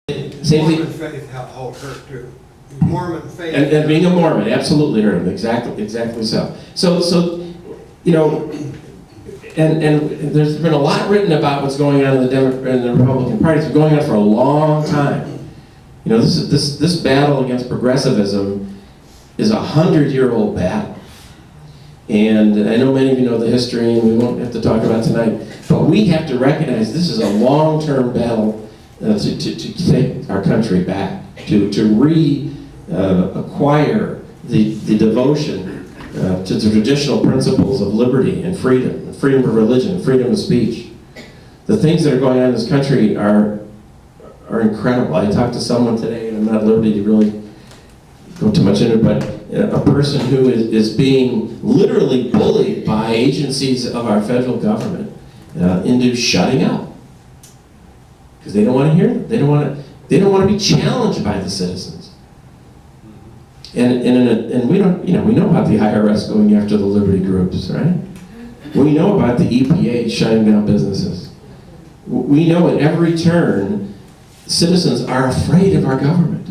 Mormon faith held her too. Mormon faith. And being a Mormon, absolutely, Herb, exactly so. So, you know, and there's been a lot written about what's going on in the Democrat and the Republican parties. It's been going on for a long time. You know, this battle against progressivism is a 100-year-old battle. And I know many of you know the history, and we won't have to talk about it tonight, but we have to recognize this is a long-term battle to take our country back, to reacquire the devotion to the traditional principles of liberty and freedom of religion, freedom of speech. The things that are going on in this country are incredible. I talked to someone today, and I'm not at liberty to really go too much into it, but a person who is being literally bullied by agencies of our federal government into shutting up. Because they don't want to hear them. They don't want to be challenged by the citizens. And we don't, we know about the IRS going after the liberty groups, right? We know about the EPA shutting down businesses. We know at every turn, citizens are afraid of our government.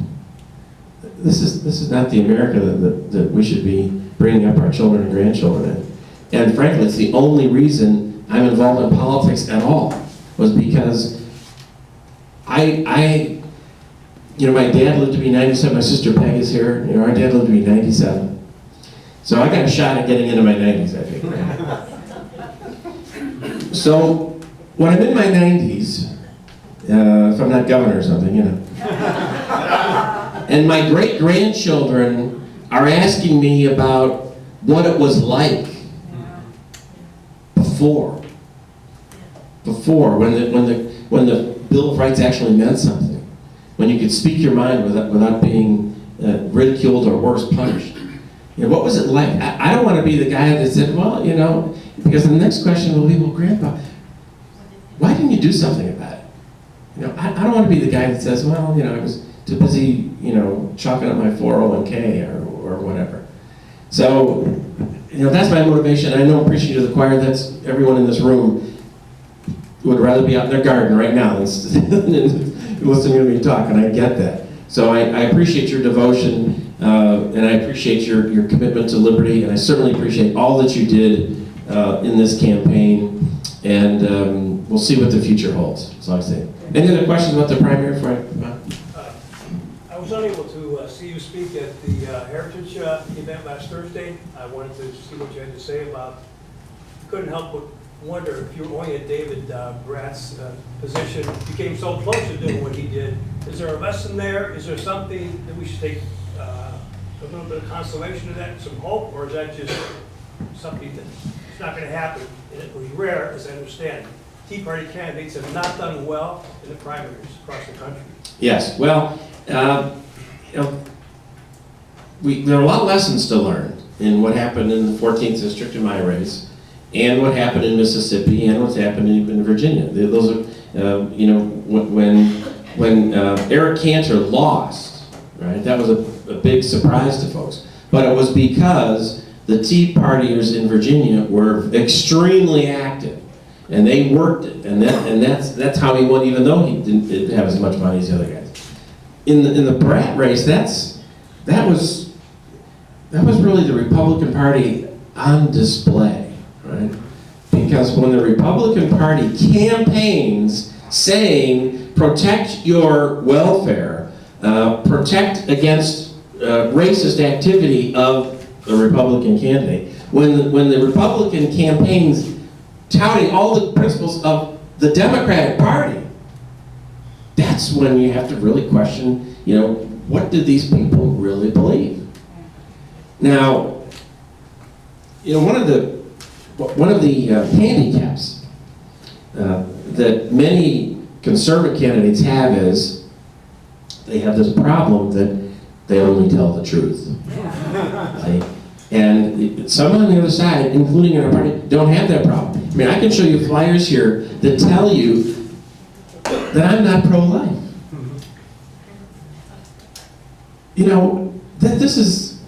This is not the America that we should be bringing up our children and grandchildren in. And frankly, it's the only reason I'm involved in politics at all, was because my dad lived to be 97. My sister Peg is here. Our dad lived to be 97. So I got a shot at getting into my 90s, I think. So when I'm in my 90s, if I'm not governor or something, and my great-grandchildren are asking me about what it was like before when the Bill of Rights actually meant something, when you could speak your mind without being ridiculed or worse, punished. What was it like? I don't want to be the guy that said, well, because the next question will be, well, Grandpa, why didn't you do something about it? I don't want to be the guy that says, well, I was too busy, chalking up my 401k or whatever. So, that's my motivation. I know, appreciative of the choir, that's everyone in this room would rather be out in their garden right now than listening to me talk, and I get that. So I appreciate your devotion, and I appreciate your commitment to liberty, and I certainly appreciate all that you did in this campaign, and we'll see what the future holds. So I say. Any other questions about the primary? I was unable to see you speak at the Heritage event last Thursday. I wanted to see what you had to say about. Couldn't help but wonder if you were only at David Bratt's position, you came so close to doing what he did. Is there a lesson there? Is there something that we should take a little bit of consolation in that, some hope, or is that just something that's not going to happen? And it was rare, as I understand. Tea Party candidates have not done well in the primaries across the country. Yes, well, there are a lot of lessons to learn in what happened in the 14th district in my race, and what happened in Mississippi, and what's happened in Virginia. Those are, when Eric Cantor lost, right? That was a big surprise to folks. But it was because the Tea Partiers in Virginia were extremely active. And they worked it, and that's how he won, even though he didn't have as much money as the other guys. In the Bratt race, that was really the Republican Party on display, right? Because when the Republican Party campaigns saying protect your welfare, protect against racist activity of the Republican candidate, when the Republican campaigns touting all the principles of the Democratic Party, that's when you have to really question, what do these people really believe? Now, one of the handicaps that many conservative candidates have is they have this problem that they only tell the truth. Right? And some on the other side, including in our party, don't have that problem. I mean, I can show you flyers here that tell you that I'm not pro-life. That this is,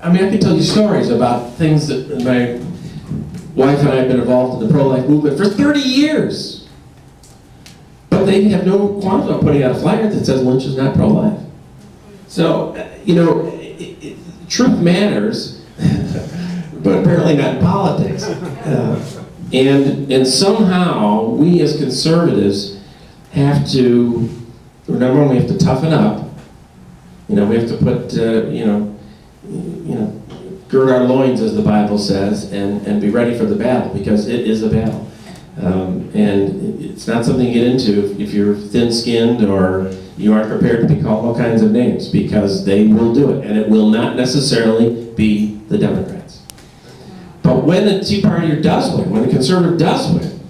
I can tell you stories about things that my wife and I have been involved in the pro-life movement for 30 years. But but they have no qualms about putting out a flyer that says Lynch is not pro-life. So, truth matters, but apparently not in politics. And somehow, we as conservatives have to, number one, we have to toughen up. We have to put, gird our loins, as the Bible says, and be ready for the battle, because it is a battle. And it's not something you get into if you're thin-skinned or you aren't prepared to be called all kinds of names, because they will do it, and it will not necessarily be the Democrats. But when the Tea Partier does win, when the conservative does win,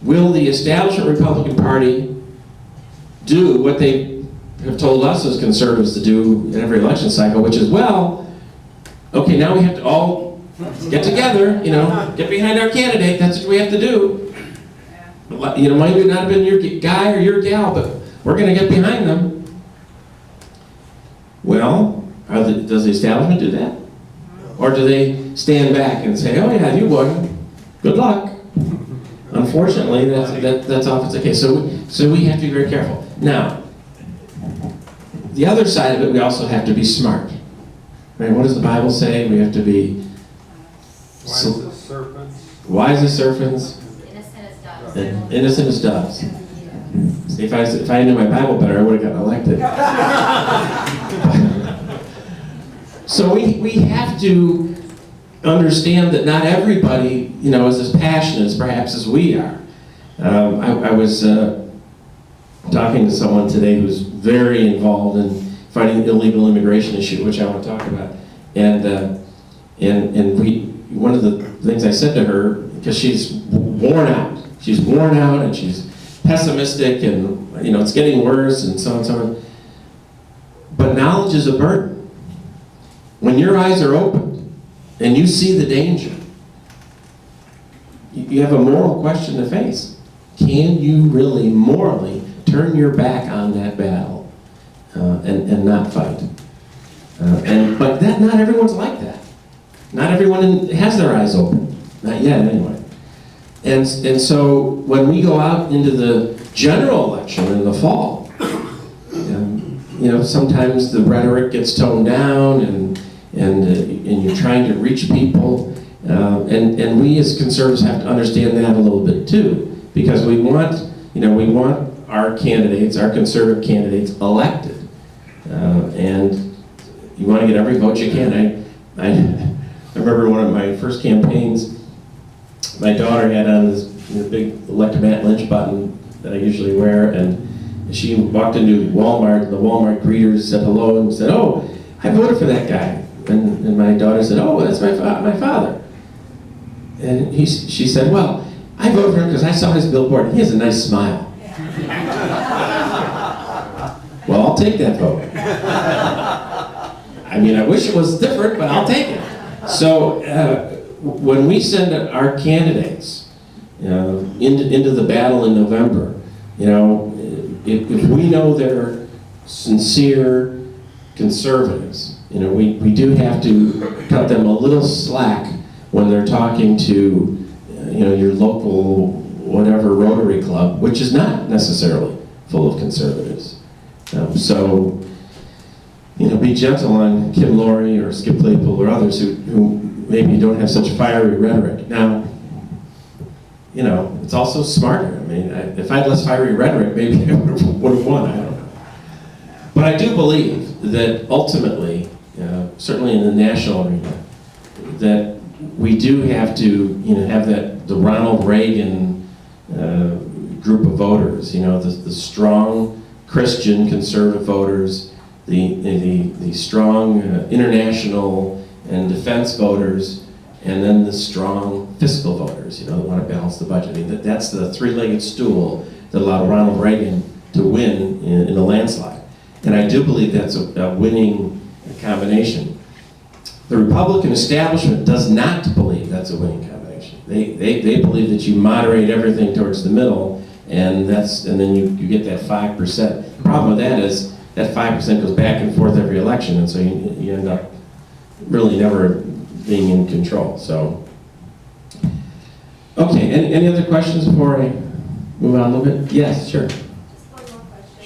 will the establishment Republican Party do what they have told us as conservatives to do in every election cycle, which is, well, okay, now we have to all get together, get behind our candidate, that's what we have to do. Might not have been your guy or your gal, but we're going to get behind them. Well, does the establishment do that? Or do they stand back and say, oh yeah, you won, good luck? Unfortunately, that's often the case. So we have to be very careful. Now, the other side of it, we also have to be smart. Right? What does the Bible say? We have to be Wise as serpents. Wise as serpents. Innocent as doves. And innocent as doves. See, if I knew my Bible better, I would have gotten elected. So we have to understand that not everybody, is as passionate as perhaps as we are. I was talking to someone today who's very involved in fighting the illegal immigration issue, which I want to talk about. And one of the things I said to her, because she's worn out and she's pessimistic, and it's getting worse, and so on and so on. But knowledge is a burden. When your eyes are opened and you see the danger, you have a moral question to face. Can you really morally turn your back on that battle and not fight? But not everyone's like that. Not everyone has their eyes open. Not yet, anyway. And so when we go out into the general election in the fall, sometimes the rhetoric gets toned down, and you're trying to reach people, and we as conservatives have to understand that a little bit too, because we want our candidates, our conservative candidates, elected, and you want to get every vote you can. I remember one of my first campaigns, my daughter had on this big elect Matt Lynch button that I usually wear, and she walked into Walmart, and the Walmart greeters said hello and said, "Oh, I voted for that guy." And my daughter said, "Oh, that's my father." And she said, "Well, I voted for him because I saw his billboard. He has a nice smile." Well, I'll take that vote. I wish it was different, but I'll take it. So when we send our candidates into the battle in November, if we know they're sincere conservatives, we do have to cut them a little slack when they're talking to your local whatever Rotary Club, which is not necessarily full of conservatives. So be gentle on Kim Laurie or Skip Claypool or others who maybe don't have such fiery rhetoric. Now, it's also smarter. If I had less fiery rhetoric, maybe I would have won. I don't know. But I do believe that ultimately, certainly in the national arena, that we do have to, have the Ronald Reagan group of voters. The strong Christian conservative voters, the strong international and defense voters, and then the strong fiscal voters, that want to balance the budget. That's the three-legged stool that allowed Ronald Reagan to win in a landslide. And I do believe that's a winning combination. The Republican establishment does not believe that's a winning combination. They believe that you moderate everything towards the middle, and then you get that 5%. The problem with that is that 5% goes back and forth every election, and so you end up really never being in control. So, okay, any other questions before I Move on a little bit? Yes, sure.